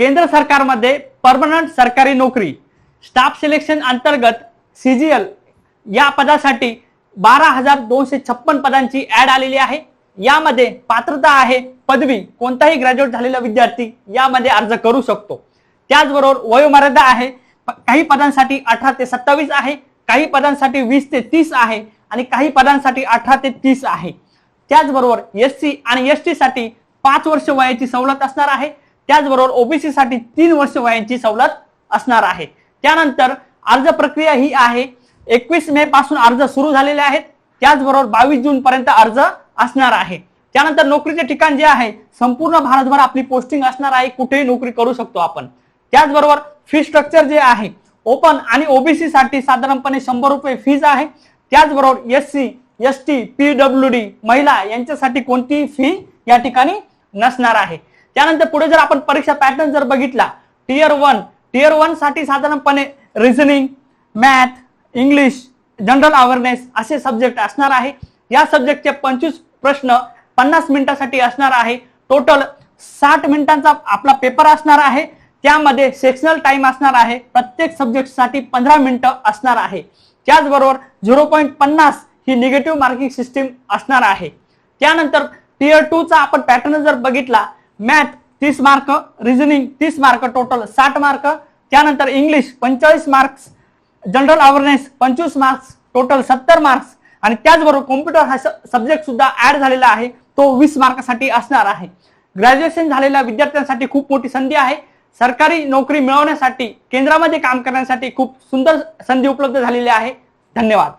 केंद्र सरकारमध्ये परमनंट सरकारी नोकरी स्टाफ सिलेक्शन अंतर्गत सीजीएल या पदासाठी 12,256 पदांची ऍड आलेली आहे। यामध्ये पात्रता आहे पदवी, कोणताही ग्रॅज्युएट झालेला विद्यार्थी यामध्ये अर्ज करू शकतो। त्याचबरोबर वयोमर्यादा आहे, काही पदांसाठी 18 ते 27 आहे, काही पदांसाठी 20 ते 30 आहे आणि काही पदांसाठी 18 ते 30 आहे। त्याचबरोबर एससी आणि एसटी साठी 5 वर्ष वयाची सवलत असणार आहे। त्याचबरोबर ओबीसी साठी 3 वर्ष वयाची सवलत असणार आहे। त्यानंतर अर्ज प्रक्रिया ही आहे, 21 मे पासून अर्ज सुरू झालेले आहेत। त्याचबरोबर 22 जून पर्यंत अर्ज असणार आहे। त्यानंतर नोकरीचे ठिकाण जे आहे संपूर्ण भारतभर आपली पोस्टिंग असणार आहे, कुठेही नोकरी करू शकतो आपण। त्याचबरोबर फी स्ट्रक्चर जे आहे ओपन आणि ओबीसी साठी साधारणपणे 100 रुपये फीज आहे। त्याचबरोबर एससी एसटी पीडब्ल्यूडी महिला यांच्यासाठी कोणतीही फी या ठिकाणी नसणार आहे। त्यानंतर पुढे जर आपण परीक्षा पॅटर्न जर बघितला, टियर 1 साठी साधारणपणे reasoning, math, English, general awareness असे सब्जेक्ट असणार आहे। या सब्जेक्टचे 25 प्रश्न 50 मिनिटांसाठी असणार आहे। टोटल 60 मिनिटांचा आपला पेपर असणार आहे। त्यामध्ये सेक्शनल टाइम असणार आहे, प्रत्येक सब्जेक्टसाठी 15 मिनिटं असणार आहे। त्याचबरोबर 0.50 ही निगेटिव्ह मार्किंग सिस्टीम असणार आहे। त्यानंतर टियर 2 चा आपण पॅटर्न जर बघितला, math 30 mark, reasoning 30 mark, total 60 mark. त्यानंतर English 45 marks, general awareness 25 marks, total 70 marks आणि त्याचबरोबर कॉम्प्युटर हा सब्जेक्ट सुद्धा ऍड झालेला आहे, तो 20 मार्कासाठी असणार आहे। ग्रॅज्युएशन झालेल्या विद्यार्थ्यांसाठी खूप मोठी संधी आहे। सरकारी नोकरी मिळवण्यासाठी, केंद्रामध्ये काम करण्यासाठी खूप सुंदर संधी उपलब्ध झालेली आहे। धन्यवाद।